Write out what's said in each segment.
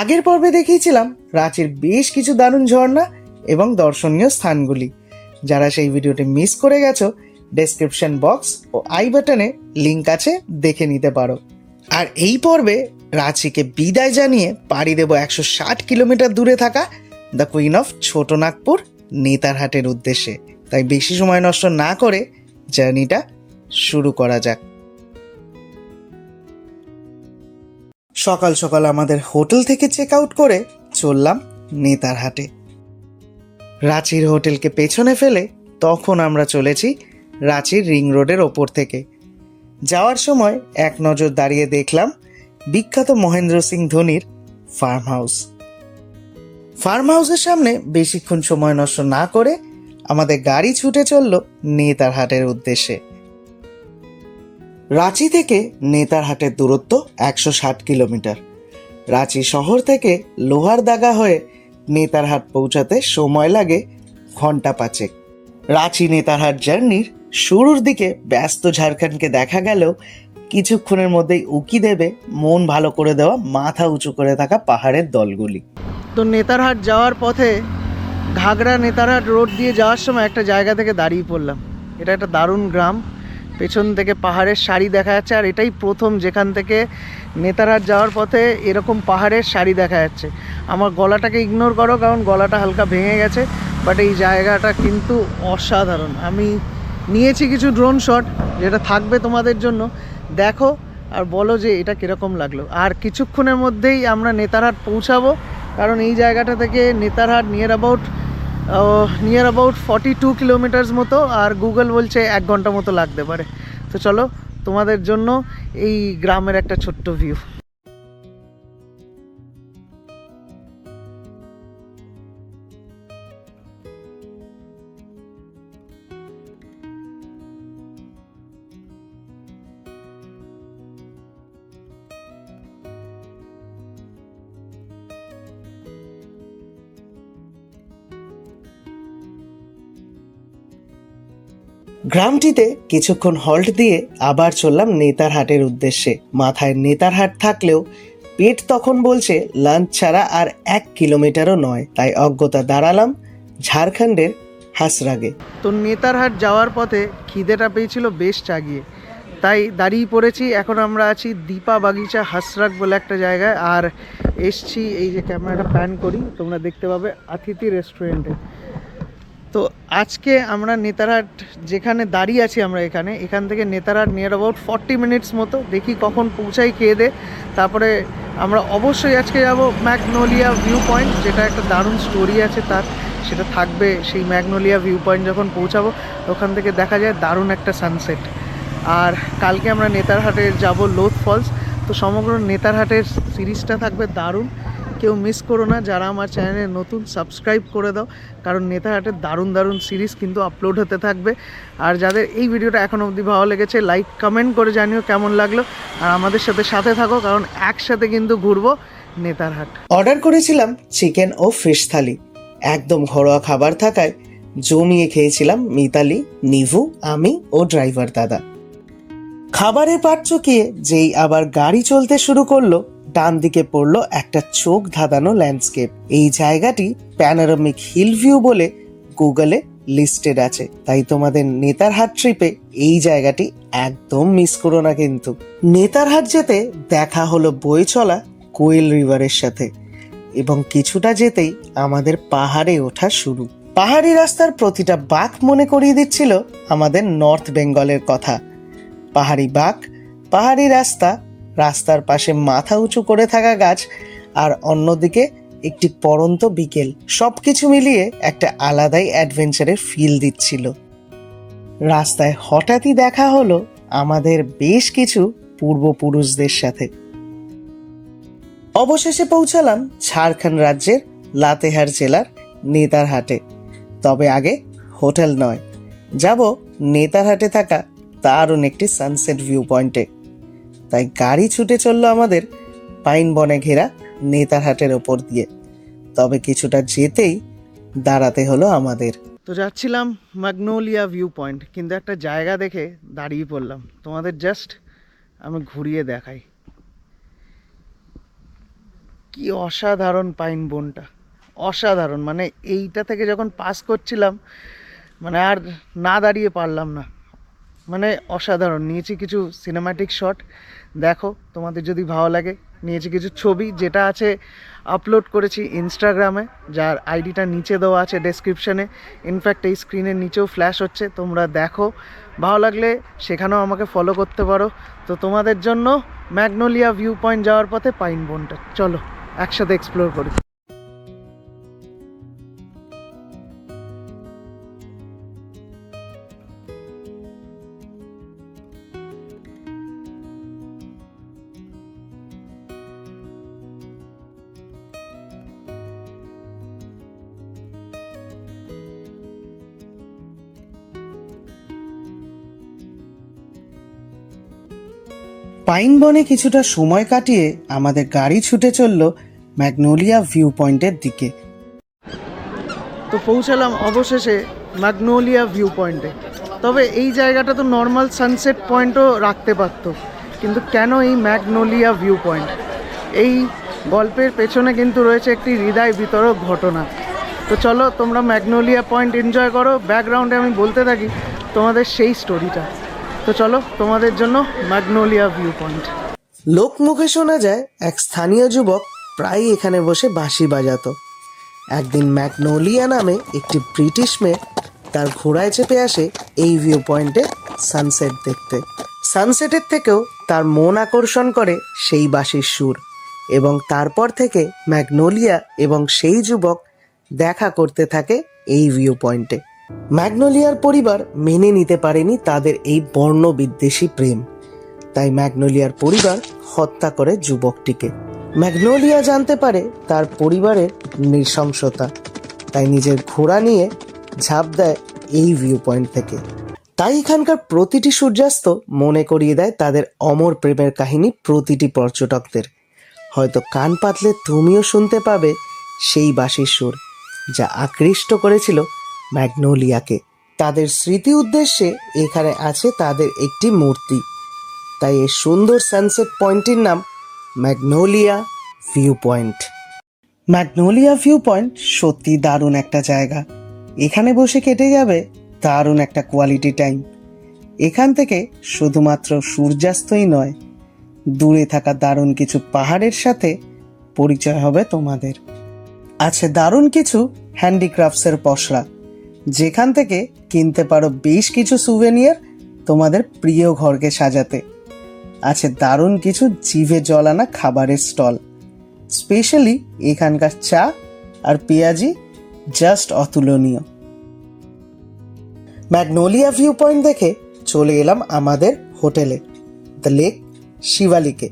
আগের পর্বে দেখিয়েছিলাম রাঁচির বেশ কিছু দারুণ ঝর্ণা এবং দর্শনীয় স্থানগুলি। যারা সেই ভিডিওটি মিস করে গেছো, ডেসক্রিপশন বক্স ও আই বাটনে লিঙ্ক আছে, দেখে নিতে পারো। আর এই পর্বে রাঁচিকে বিদায় জানিয়ে পাড়ি দেব 160 কিলোমিটার দূরে থাকা দ্য কুইন অফ ছোটনাগপুর নেতারহাটের উদ্দেশ্যে। তাই বেশি সময় নষ্ট না করে জার্নিটা শুরু করা যাক। সকাল সকাল আমাদের হোটেল থেকে চেক আউট করে চললাম নেতারহাটে। রাঁচির হোটেলকে পেছনে ফেলে তখন আমরা চলেছি রাঁচির রিং রোডের ওপর থেকে। যাওয়ার সময় এক নজর দাঁড়িয়ে দেখলাম বিখ্যাত মহেন্দ্র সিং ধোনির ফার্ম হাউস। ফার্ম হাউসের সামনে বেশিক্ষণ সময় নষ্ট না করে আমাদের গাড়ি ছুটে চলল নেতারহাটের উদ্দেশ্যে। রাঁচি থেকে নেতারহাটের দূরত্ব 160 কিলোমিটার। রাঁচি শহর থেকে লোহারদাগা হয়ে নেতারহাট পৌঁছাতে সময় লাগে ঘন্টা 5। রাঁচি নেতারহাট জার্নির শুরুর দিকে ব্যস্ত ঝাড়খণ্ডকে দেখা গেলেও কিছুক্ষণের মধ্যেই উকি দেবে মন ভালো করে দেওয়া মাথা উঁচু করে থাকা পাহাড়ের দলগুলি। তো নেতারহাট যাওয়ার পথে ঘাগড়া নেতারহাট রোড দিয়ে যাওয়ার সময় একটা জায়গা থেকে দাঁড়িয়ে পড়লাম। এটা একটা দারুণ গ্রাম, পেছন থেকে পাহাড়ের সারি দেখা যাচ্ছে। আর এটাই প্রথম যেখান থেকে নেতারহাট যাওয়ার পথে এরকম পাহাড়ের সারি দেখা যাচ্ছে। আমার গলাটাকে ইগনোর করো, কারণ গলাটা হালকা ভেঙে গেছে, বাট এই জায়গাটা কিন্তু অসাধারণ। আমি নিয়েছি কিছু ড্রোন শট, যেটা থাকবে তোমাদের জন্য, দেখো আর বলো যে এটা কীরকম লাগলো। আর কিছুক্ষণের মধ্যেই আমরা নেতারহাট পৌঁছাবো, কারণ এই জায়গাটা থেকে নেতারহাট নিয়ার অ্যাবাউট 42 কিলোমিটার্স মতো, আর গুগল বলছে 1 ঘন্টা মতো লাগতে পারে। তো চলো তোমাদের জন্য এই গ্রামের একটা ছোট্ট ভিউ। গ্রামটিতে কিছুক্ষণ হল্ট দিয়ে আবার চললাম নেতারহাটের উদ্দেশ্যে। মাথায় নেতারহাট থাকলেও পেট তখন বলছে লাঞ্চ ছাড়া আর 1 কিলোমিটারও নয়, তাই অজ্ঞতা দাঁড়ালাম ঝাড়খণ্ডের হাসরাগে। তো নেতারহাট যাওয়ার পথে খিদেটা পেয়েছিল বেশ চাগিয়ে, তাই দাঁড়িয়ে পড়েছি। এখন আমরা আছি দীপা বাগিচা হাসরাগ বলে একটা জায়গায়, আর এসছি এই যে ক্যামেরাটা প্যান করি তোমরা দেখতে পাবে আতিথি রেস্টুরেন্টে। তো আজকে আমরা নেতারহাট যেখানে দাঁড়িয়ে আছি আমরা এখান থেকে নেতারহাট নিয়ার অ্যাবাউট 40 মিনিটস মতো। দেখি কখন পৌঁছাই খেয়ে দে। তারপরে আমরা অবশ্যই আজকে যাব ম্যাগনোলিয়া ভিউ পয়েন্ট, যেটা একটা দারুণ স্টোরি আছে তার, সেটা থাকবে সেই ম্যাগনোলিয়া ভিউ পয়েন্ট। যখন পৌঁছাবো ওখান থেকে দেখা যায় দারুণ একটা সানসেট। আর কালকে আমরা নেতারহাটে যাব লোথ ফলস। তো সমগ্র নেতারহাটের সিরিজটা থাকবে দারুণ, কেউ মিস করো না। যারা আমার চ্যানেলে নতুন সাবস্ক্রাইব করে দাও, কারণ নেতারহাটের দারুণ দারুণ সিরিজ কিন্তু আপলোড হতে থাকবে। আর যাদের এই ভিডিওটা এখনও অবধি ভালো লেগেছে, লাইক কমেন্ট করে জানিও কেমন লাগলো, আর আমাদের সাথে থাকো, কারণ একসাথে কিন্তু ঘুরবো নেতারহাট। অর্ডার করেছিলাম চিকেন ও ফিশ থালি, একদম ঘরোয়া খাবার থাকায় জমিয়ে খেয়েছিলাম মিতালি, নিভু, আমি ও ড্রাইভার দাদা। খাবারের পাট চকিয়ে যেই আবার গাড়ি চলতে শুরু করলো, ডান দিকে পড়লো একটা চোখ ধাঁধানো ল্যান্ডস্কেপ। এই জায়গাটি প্যানোরামিক হিল ভিউ বলে গুগলে লিস্টেড আছে, তাই তোমাদের নেতারহাট ট্রিপে এই জায়গাটি একদম মিস করো না কিন্তু। নেতারহাট যেতে দেখা হলো বয়ে চলা কোয়েল রিভারের সাথে, এবং কিছুটা যেতেই আমাদের পাহাড়ে ওঠা শুরু। পাহাড়ি রাস্তার প্রতিটা বাঁক মনে করিয়ে দিচ্ছিল আমাদের নর্থ বেঙ্গলের কথা। পাহাড়ি বাঁক, পাহাড়ি রাস্তা, রাস্তার পাশে মাথা উঁচু করে থাকা গাছ, আর অন্যদিকে একটি পড়ন্ত বিকেল, সবকিছু মিলিয়ে একটা আলাদাই অ্যাডভেঞ্চারের ফিল দিচ্ছিল। রাস্তায় হঠাৎই দেখা হলো আমাদের বেশ কিছু পূর্বপুরুষদের সাথে। অবশেষে পৌঁছালাম ঝাড়খণ্ড রাজ্যের লাতেহার জেলার নেতারহাটে। তবে আগে হোটেল নয়, যাব নেতারহাটে থাকা দারুণ একটি সানসেট ভিউ পয়েন্টে। তাই গাড়ি ছুটে চললো আমাদের পাইন বনে ঘেরা নেতারহাটের ওপর দিয়ে। তবে কিছুটা যেতেই দাঁড়াতে হলো আমাদের। তো যাচ্ছিলাম ম্যাগনোলিয়া ভিউ পয়েন্ট, কিন্তু একটা জায়গা দেখে দাঁড়িয়ে পড়লাম। তোমাদের জাস্ট আমি ঘুরিয়ে দেখাই। কি অসাধারণ পাইন বনটা, অসাধারণ। মানে এইটা থেকে যখন পাস করছিলাম, মানে আর না দাঁড়িয়ে পারলাম না। মানে অসাধারণ। নিয়েছি কিছু সিনেম্যাটিক শট, দেখো তোমাদের যদি ভালো লাগে। নিয়েছি কিছু ছবি, যেটা আছে আপলোড করেছি ইনস্টাগ্রামে, যার আইডিটা নিচে দেওয়া আছে ডেসক্রিপশানে। ইনফ্যাক্ট এই স্ক্রিনের নিচেও ফ্ল্যাশ হচ্ছে, তোমরা দেখো। ভালো লাগলে সেখানেও আমাকে ফলো করতে পারো। তো তোমাদের জন্য ম্যাগনোলিয়া ভিউ পয়েন্ট যাওয়ার পথে পাইন বনটা, চলো একসাথে এক্সপ্লোর করি। পাইন বনে কিছুটা সময় কাটিয়ে আমাদের গাড়ি ছুটে চলল ম্যাগনোলিয়া ভিউ পয়েন্টের দিকে। তো পৌঁছালাম অবশেষে ম্যাগনোলিয়া ভিউ পয়েন্টে। তবে এই জায়গাটা তো নর্মাল সানসেট পয়েন্টও রাখতে পারতো, কিন্তু কেন এই ম্যাগনোলিয়া ভিউ পয়েন্ট? এই গল্পের পেছনে কিন্তু রয়েছে একটি হৃদয় বিতরক ঘটনা। তো চলো তোমরা ম্যাগনোলিয়া পয়েন্ট এনজয় করো, ব্যাকগ্রাউন্ডে আমি বলতে থাকি তোমাদের সেই স্টোরিটা। তো চলো তোমাদের জন্য ম্যাগনোলিয়া ভিউ পয়েন্ট। লোকমুখে শোনা যায় এক স্থানীয় যুবক প্রায়ই এখানে বসে বাঁশি বাজাতো। একদিন ম্যাগনোলিয়া নামে একটি ব্রিটিশ মেয়ে তার ঘোড়ায় চেপে আসে এই ভিউ পয়েন্টে সানসেট দেখতে। সানসেটের থেকেও তার মন আকর্ষণ করে সেই বাঁশির সুর, এবং তারপর থেকে ম্যাগনোলিয়া এবং সেই যুবক দেখা করতে থাকে এই ভিউ পয়েন্টে। ম্যাগনোলিয়ার পরিবার মেনে নিতে পারেনি তাদের এই বর্ণবিদ্বেষী প্রেম, তাই ম্যাগনোলিয়ার পরিবার হত্যা করে যুবকটিকে। ম্যাগনোলিয়া জানতে পারে তার পরিবারের নৃশংসতা, তাই নিজের ঘোড়া নিয়ে ঝাঁপ দেয় এই ভিউ পয়েন্ট থেকে। তাই এখানকার প্রতিটি সূর্যাস্ত মনে করিয়ে দেয় তাদের অমর প্রেমের কাহিনী প্রতিটি পর্যটকদের। হয়তো কান পাতলে তুমিও শুনতে পাবে সেই বাঁশির সুর, যা আকৃষ্ট করেছিল ম্যাগনোলিয়াকে। তাদের স্মৃতি উদ্দেশ্যে এখানে আছে তাদের একটি মূর্তি, তাই এই সুন্দর সানসেট পয়েন্টটির নাম magnolia view point. Magnolia view point সত্যি দারুণ একটা জায়গা। এখানে বসে কেটে যাবে দারুণ একটা কোয়ালিটি টাইম। এখান থেকে শুধুমাত্র সূর্যাস্তই নয়, দূরে থাকা দারুণ কিছু পাহাড়ের সাথে পরিচয় হবে তোমাদের। আছে দারুণ কিছু হ্যান্ডিক্রাফটসের পসরা, যেখান থেকে কিনতে পারো বেশ কিছু সুভেনিয়ার তোমাদের প্রিয় ঘরকে সাজাতে। আছে দারুণ কিছু জিভে জল আনা খাবারের স্টল, স্পেশালি এখানকার চা আর পেঁয়াজি জাস্ট অতুলনীয়। ম্যাগনোলিয়া ভিউ পয়েন্ট দেখে চলে এলাম আমাদের হোটেলে, দ্য লেক শিবালিকে।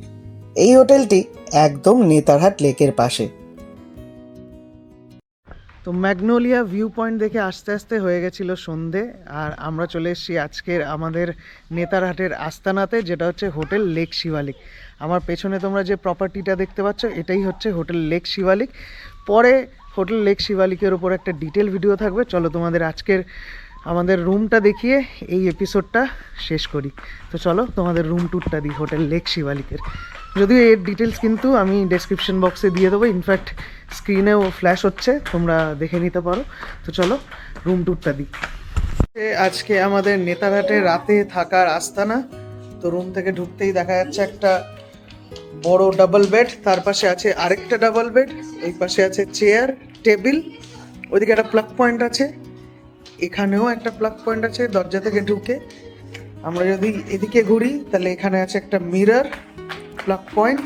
এই হোটেলটি একদম নেতারহাট লেকের পাশে। তো ম্যাগনোলিয়া ভিউ পয়েন্ট দেখে আস্তে আস্তে হয়ে গেছিলো সন্ধে, আর আমরা চলে এসেছি আজকের আমাদের নেতারহাটের আস্তানাতে, যেটা হচ্ছে হোটেল লেক শিবালিক। আমার পেছনে তোমরা যে প্রপার্টিটা দেখতে পাচ্ছ, এটাই হচ্ছে হোটেল লেক শিবালিক। পরে হোটেল লেক শিবালিকের ওপর একটা ডিটেল ভিডিও থাকবে। চলো তোমাদের আজকের আমাদের রুমটা দেখিয়ে এই এপিসোডটা শেষ করি। তো চলো তোমাদের রুম ট্যুরটা দিই হোটেল লেক শিবালিকের। যদিও এর ডিটেলস কিন্তু আমি ডেসক্রিপশন বক্সে দিয়ে দেবো, ইনফ্যাক্ট স্ক্রিনেও ফ্ল্যাশ হচ্ছে, তোমরা দেখে নিতে পারো। তো চলো রুম ট্যুরটা দিই। আজকে আমাদের নেতারহাটে রাতে থাকার আস্তানা। তো রুম থেকে ঢুকতেই দেখা যাচ্ছে একটা বড় ডাবল বেড, তার পাশে আছে আরেকটা ডাবল বেড, এই পাশে আছে চেয়ার টেবিল, ওইদিকে একটা প্লাগ পয়েন্ট আছে, এখানেও একটা প্লাগ পয়েন্ট আছে। দরজা থেকে ঢুকে আমরা যদি এদিকে ঘুরি তাহলে এখানে আছে একটা মিরর প্লাগ পয়েন্ট।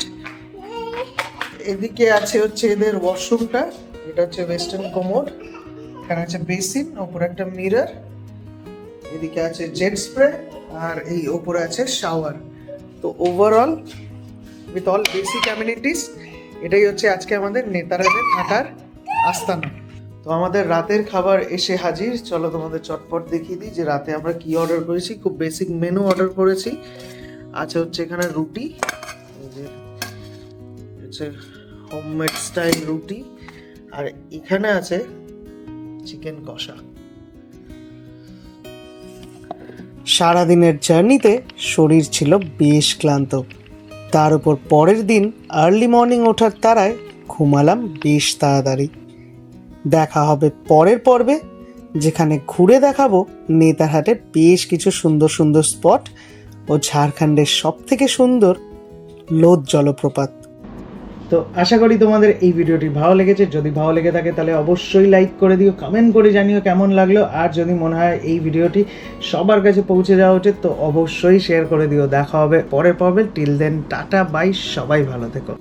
এদিকে আছে হচ্ছে এদের ওয়াশরুমটা, এটা হচ্ছে ওয়েস্টার্ন কোমোড। এখানে আছে বেসিন, ওপরে একটা মিরর, এদিকে আছে জেট স্প্রে, আর এই ওপরে আছে শাওয়ার। তো overall with all basic amenities এটাই হচ্ছে আজকে আমাদের নেতারহাটে থাকার আস্তানা। তো আমাদের রাতের খাবার এসে হাজির। চলো তোমাদের চটপট দেখিয়ে দিই যে রাতে আমরা কি অর্ডার করেছি। খুব বেসিক মেনু অর্ডার করেছি। আছে হচ্ছে এখানে রুটি, হচ্ছে হোমমেড স্টাইল রুটি, আর এখানে আছে চিকেন কষা। সারাদিনের জার্নিতে শরীর ছিল বেশ ক্লান্ত, তার উপর পরের দিন আর্লি মর্নিং ওঠার তাড়ায় ঘুমালাম বেশ তাড়াতাড়ি। দেখা হবে পরের পর্বে, যেখানে ঘুরে দেখাবো নেতারহাটের বেশ কিছু সুন্দর সুন্দর স্পট ও ঝাড়খণ্ডের সব থেকে সুন্দর লোদ জলপ্রপাত। তো আশা করি তোমাদের এই ভিডিওটি ভালো লেগেছে। যদি ভালো লেগে থাকে তাহলে অবশ্যই লাইক করে দিও, কমেন্ট করে জানিও কেমন লাগলো। আর যদি মনে হয় এই ভিডিওটি সবার কাছে পৌঁছে যাওয়া উচিত তো অবশ্যই শেয়ার করে দিও। দেখা হবে পরের পর্বে। টিল দেন টাটা বাই, সবাই ভালো থেকো।